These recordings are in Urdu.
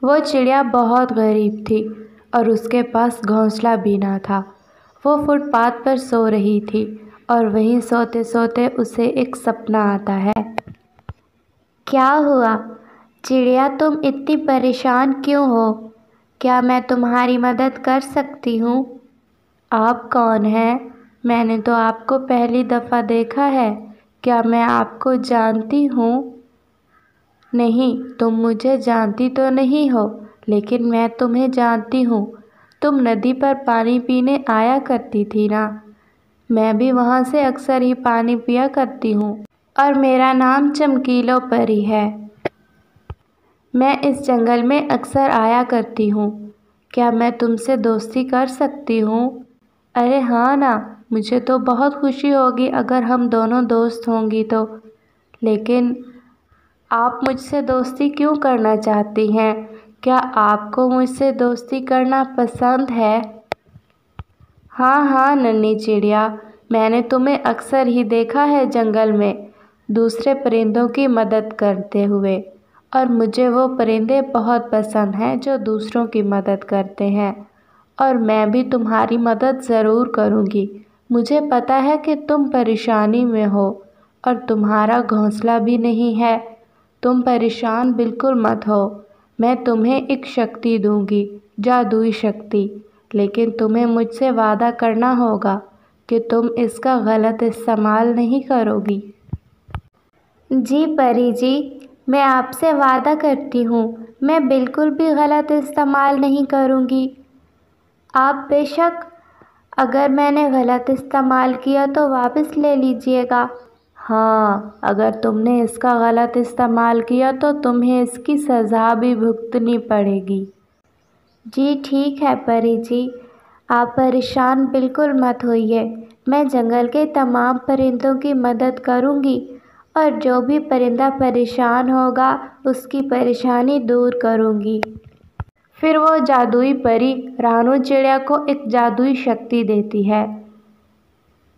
وہ چڑیا بہت غریب تھی اور اس کے پاس گھونسلہ بھی نہ تھا۔ وہ فٹ پاتھ پر سو رہی تھی اور وہیں سوتے سوتے اسے ایک سپنا آتا ہے۔ کیا ہوا چڑیا، تم اتنی پریشان کیوں ہو؟ کیا میں تمہاری مدد کر سکتی ہوں؟ آپ کون ہیں؟ میں نے تو آپ کو پہلی دفعہ دیکھا ہے، کیا میں آپ کو جانتی ہوں؟ نہیں، تم مجھے جانتی تو نہیں ہو، لیکن میں تمہیں جانتی ہوں۔ تم ندی پر پانی پینے آیا کرتی تھی نا؟ میں بھی وہاں سے اکثر ہی پانی پیا کرتی ہوں، اور میرا نام چمکیلو پری ہے۔ میں اس جنگل میں اکثر آیا کرتی ہوں۔ کیا میں تم سے دوستی کر سکتی ہوں؟ ارے ہاں نا، مجھے تو بہت خوشی ہوگی اگر ہم دونوں دوست ہوں گی تو۔ لیکن آپ مجھ سے دوستی کیوں کرنا چاہتی ہیں؟ کیا آپ کو مجھ سے دوستی کرنا پسند ہے؟ ہاں ہاں ننھی چڑیا، میں نے تمہیں اکثر ہی دیکھا ہے جنگل میں دوسرے پرندوں کی مدد کرتے ہوئے، اور مجھے وہ پرندے بہت پسند ہیں جو دوسروں کی مدد کرتے ہیں، اور میں بھی تمہاری مدد ضرور کروں گی۔ مجھے پتہ ہے کہ تم پریشانی میں ہو اور تمہارا گھونسلہ بھی نہیں ہے۔ تم پریشان بالکل مت ہو، میں تمہیں ایک شکتی دوں گی، جادوئی شکتی، لیکن تمہیں مجھ سے وعدہ کرنا ہوگا کہ تم اس کا غلط استعمال نہیں کرو گی۔ جی پری جی، میں آپ سے وعدہ کرتی ہوں، میں بالکل بھی غلط استعمال نہیں کروں گی۔ آپ بے شک، اگر میں نے غلط استعمال کیا تو واپس لے لیجیے گا۔ ہاں، اگر تم نے اس کا غلط استعمال کیا تو تمہیں اس کی سزا بھی بھگتنی پڑے گی۔ جی ٹھیک ہے پری جی، آپ پریشان بالکل مت ہوئیے، میں جنگل کے تمام پرندوں کی مدد کروں گی، اور جو بھی پرندہ پریشان ہوگا اس کی پریشانی دور کروں گی۔ پھر وہ جادوئی پری رانو چڑیا کو ایک جادوئی شکتی دیتی ہے،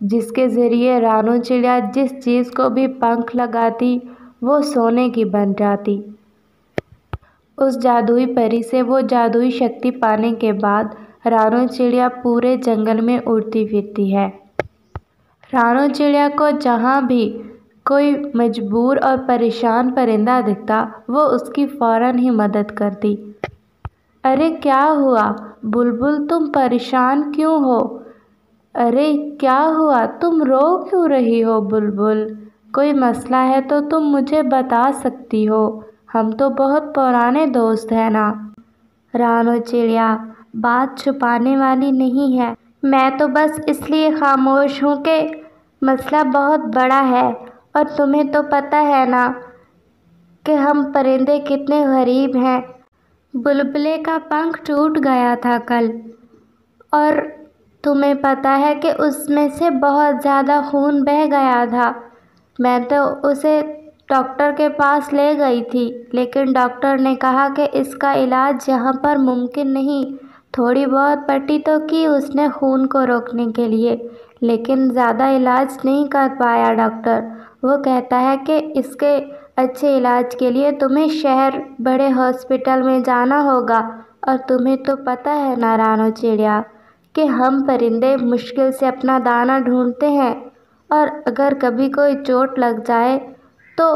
جس کے ذریعے رانو چڑیا جس چیز کو بھی پنکھ لگاتی وہ سونے کی بن جاتی۔ اس جادوئی پری سے وہ جادوئی شکتی پانے کے بعد رانو چڑیا پورے جنگل میں اڑتی پھرتی ہے۔ رانو چڑیا کو جہاں بھی کوئی مجبور اور پریشان پرندہ دکھتا وہ اس کی فوراً ہی مدد کرتی۔ ارے کیا ہوا بلبل، تم پریشان کیوں ہو؟ ارے کیا ہوا، تم رو کیوں رہی ہو بلبل؟ کوئی مسئلہ ہے تو تم مجھے بتا سکتی ہو، ہم تو بہت پرانے دوست ہیں نا۔ رانو چڑیا، بات چھپانے والی نہیں ہے، میں تو بس اس لیے خاموش ہوں کہ مسئلہ بہت بڑا ہے، اور تمہیں تو پتہ ہے نا کہ ہم پرندے کتنے غریب ہیں۔ بلبلے کا پنکھ ٹوٹ گیا تھا کل، اور تمہیں پتہ ہے کہ اس میں سے بہت زیادہ خون بہہ گیا تھا۔ میں تو اسے ڈاکٹر کے پاس لے گئی تھی، لیکن ڈاکٹر نے کہا کہ اس کا علاج یہاں پر ممکن نہیں۔ تھوڑی بہت پٹی تو کی اس نے خون کو روکنے کے لیے، لیکن زیادہ علاج نہیں کر پایا ڈاکٹر۔ وہ کہتا ہے کہ اس کے اچھے علاج کے لیے تمہیں شہر بڑے ہاسپٹل میں جانا ہوگا، اور تمہیں تو پتہ ہے نا رانو چڑیا کہ ہم پرندے مشکل سے اپنا دانہ ڈھونڈتے ہیں، اور اگر کبھی کوئی چوٹ لگ جائے تو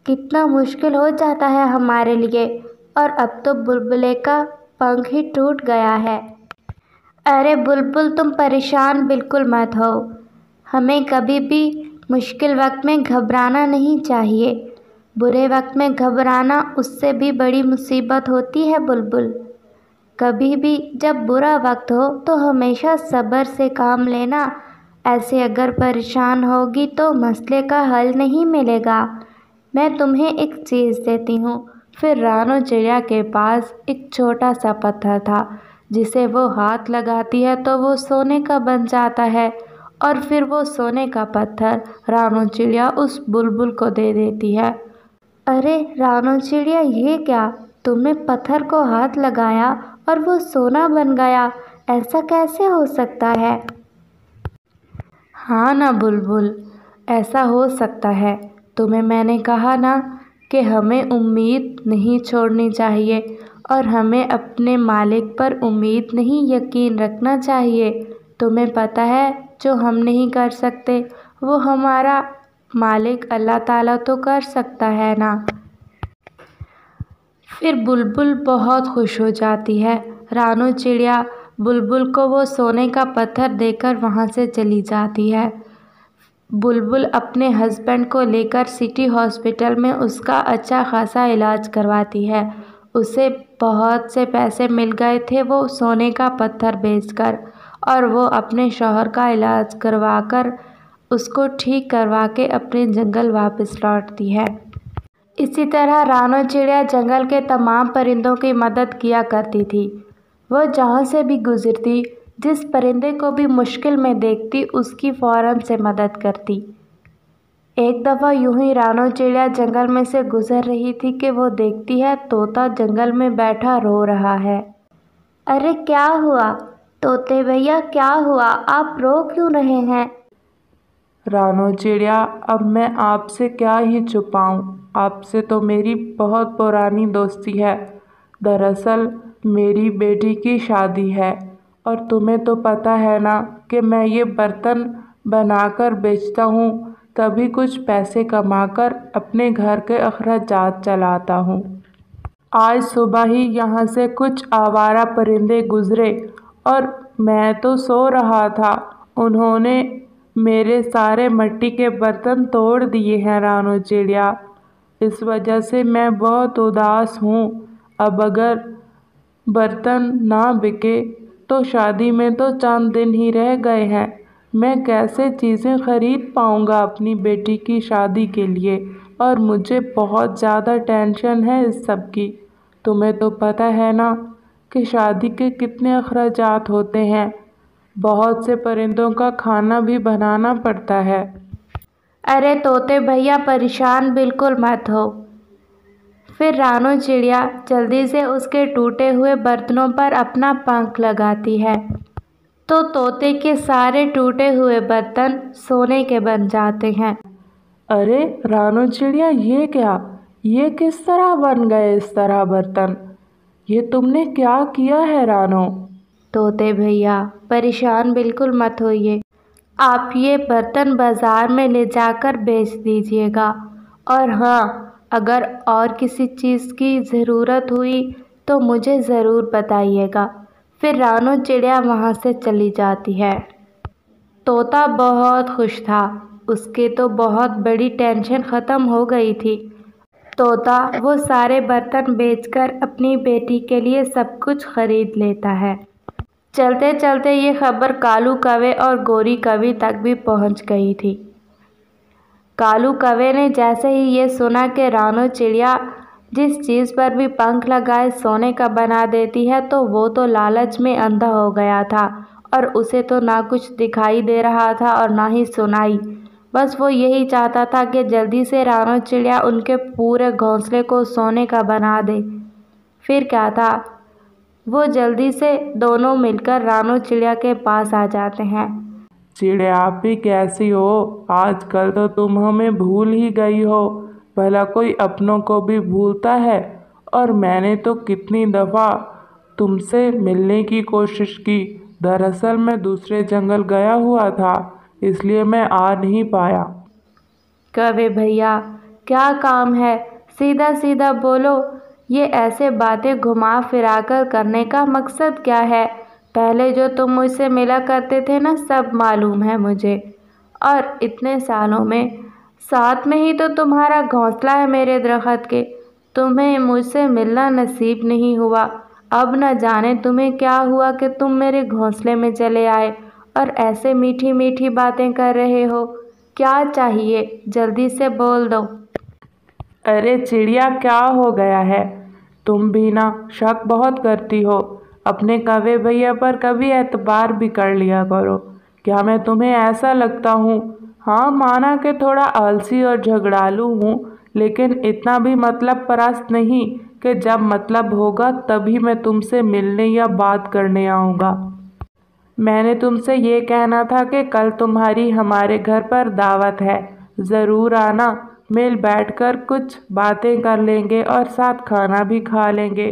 کتنا مشکل ہو جاتا ہے ہمارے لیے، اور اب تو بلبلے کا پنکھ ہی ٹوٹ گیا ہے۔ ارے بلبل، تم پریشان بالکل مت ہو، ہمیں کبھی بھی مشکل وقت میں گھبرانا نہیں چاہیے۔ برے وقت میں گھبرانا اس سے بھی بڑی مصیبت ہوتی ہے بلبل۔ کبھی بھی جب برا وقت ہو تو ہمیشہ صبر سے کام لینا، ایسے اگر پریشان ہوگی تو مسئلے کا حل نہیں ملے گا۔ میں تمہیں ایک چیز دیتی ہوں۔ پھر رانو چڑیا کے پاس ایک چھوٹا سا پتھر تھا، جسے وہ ہاتھ لگاتی ہے تو وہ سونے کا بن جاتا ہے، اور پھر وہ سونے کا پتھر رانو چڑیا اس بلبل کو دے دیتی ہے۔ ارے رانو چڑیا، یہ کیا، تم نے پتھر کو ہاتھ لگایا اور وہ سونا بن گیا، ایسا کیسے ہو سکتا ہے؟ ہاں نا بلبل، ایسا ہو سکتا ہے، تمہیں میں نے کہا نا کہ ہمیں امید نہیں چھوڑنی چاہیے، اور ہمیں اپنے مالک پر امید نہیں یقین رکھنا چاہیے۔ تمہیں پتہ ہے جو ہم نہیں کر سکتے وہ ہمارا مالک اللہ تعالیٰ تو کر سکتا ہے نا۔ پھر بلبل بہت خوش ہو جاتی ہے۔ رانو چڑیا بلبل کو وہ سونے کا پتھر دے کر وہاں سے چلی جاتی ہے۔ بلبل اپنے ہسبینڈ کو لے کر سٹی ہاسپٹل میں اس کا اچھا خاصا علاج کرواتی ہے۔ اسے بہت سے پیسے مل گئے تھے وہ سونے کا پتھر بیچ کر، اور وہ اپنے شوہر کا علاج کروا کر اس کو ٹھیک کروا کے اپنے جنگل واپس لوٹتی ہے۔ اسی طرح رانو چڑیا جنگل کے تمام پرندوں کی مدد کیا کرتی تھی۔ وہ جہاں سے بھی گزرتی، جس پرندے کو بھی مشکل میں دیکھتی اس کی فوراً سے مدد کرتی۔ ایک دفعہ یوں ہی رانو چڑیا جنگل میں سے گزر رہی تھی کہ وہ دیکھتی ہے طوطا جنگل میں بیٹھا رو رہا ہے۔ ارے کیا ہوا طوطے بھیا، کیا ہوا؟ آپ رو کیوں رہے ہیں؟ رانو چڑیا، اب میں آپ سے کیا ہی چھپاؤں، آپ سے تو میری بہت پرانی دوستی ہے۔ دراصل میری بیٹی کی شادی ہے، اور تمہیں تو پتہ ہے نا کہ میں یہ برتن بنا کر بیچتا ہوں، تبھی کچھ پیسے کما کر اپنے گھر کے اخراجات چلاتا ہوں۔ آج صبح ہی یہاں سے کچھ آوارہ پرندے گزرے اور میں تو سو رہا تھا، انہوں نے میرے سارے مٹی کے برتن توڑ دیے ہیں رانو چڑیا۔ اس وجہ سے میں بہت اداس ہوں۔ اب اگر برتن نہ بکے تو شادی میں تو چند دن ہی رہ گئے ہیں، میں کیسے چیزیں خرید پاؤں گا اپنی بیٹی کی شادی کے لیے، اور مجھے بہت زیادہ ٹینشن ہے اس سب کی۔ تمہیں تو پتہ ہے نا کہ شادی کے کتنے اخراجات ہوتے ہیں، بہت سے پرندوں کا کھانا بھی بنانا پڑتا ہے۔ ارے طوطے بھیا پریشان بالکل مت ہو۔ پھر رانو چڑیا جلدی سے اس کے ٹوٹے ہوئے برتنوں پر اپنا پنکھ لگاتی ہے تو طوطے کے سارے ٹوٹے ہوئے برتن سونے کے بن جاتے ہیں۔ ارے رانو چڑیا، یہ کیا؟ یہ کس طرح بن گئے اس طرح برتن؟ یہ تم نے کیا کیا ہے رانو؟ طوطے بھیا پریشان بالکل مت ہوئیے، آپ یہ برتن بازار میں لے جا کر بیچ دیجیے گا، اور ہاں اگر اور کسی چیز کی ضرورت ہوئی تو مجھے ضرور بتائیے گا۔ پھر رانو چڑیا وہاں سے چلی جاتی ہے۔ طوطا بہت خوش تھا، اس کے تو بہت بڑی ٹینشن ختم ہو گئی تھی۔ طوطا وہ سارے برتن بیچ کر اپنی بیٹی کے لیے سب کچھ خرید لیتا ہے۔ چلتے چلتے یہ خبر کالو کوے اور گوری کوی تک بھی پہنچ گئی تھی۔ کالو کوے نے جیسے ہی یہ سنا کہ رانو چڑیا جس چیز پر بھی پنکھ لگائے سونے کا بنا دیتی ہے تو وہ تو لالچ میں اندھا ہو گیا تھا، اور اسے تو نہ کچھ دکھائی دے رہا تھا اور نہ ہی سنائی، بس وہ یہی چاہتا تھا کہ جلدی سے رانو چڑیا ان کے پورے گھونسلے کو سونے کا بنا دے۔ پھر کیا تھا، وہ جلدی سے دونوں مل کر رانو چڑیا کے پاس آ جاتے ہیں۔ چڑیا آپ بھی کیسی ہو؟ آج کل تو تم ہمیں بھول ہی گئی ہو، بھلا کوئی اپنوں کو بھی بھولتا ہے؟ اور میں نے تو کتنی دفعہ تم سے ملنے کی کوشش کی، دراصل میں دوسرے جنگل گیا ہوا تھا، اس لیے میں آ نہیں پایا۔ کوے بھیا کیا کام ہے، سیدھا سیدھا بولو، یہ ایسے باتیں گھما پھرا کر کرنے کا مقصد کیا ہے؟ پہلے جو تم مجھ سے ملا کرتے تھے نا، سب معلوم ہے مجھے، اور اتنے سالوں میں ساتھ میں ہی تو تمہارا گھونسلہ ہے میرے درخت کے، تمہیں مجھ سے ملنا نصیب نہیں ہوا، اب نہ جانے تمہیں کیا ہوا کہ تم میرے گھونسلے میں چلے آئے اور ایسے میٹھی میٹھی باتیں کر رہے ہو۔ کیا چاہیے جلدی سے بول دو۔ ارے چڑیا کیا ہو گیا ہے؟ تم بھی نا شک بہت کرتی ہو، اپنے کوے بھیا پر کبھی اعتبار بھی کر لیا کرو۔ کیا میں تمہیں ایسا لگتا ہوں؟ ہاں مانا کہ تھوڑا آلسی اور جھگڑالو ہوں، لیکن اتنا بھی مطلب پرست نہیں کہ جب مطلب ہوگا تبھی میں تم سے ملنے یا بات کرنے آؤں گا۔ میں نے تم سے یہ کہنا تھا کہ کل تمہاری ہمارے گھر پر دعوت ہے، ضرور آنا، مل بیٹھ کر کچھ باتیں کر لیں گے اور ساتھ کھانا بھی کھا لیں گے۔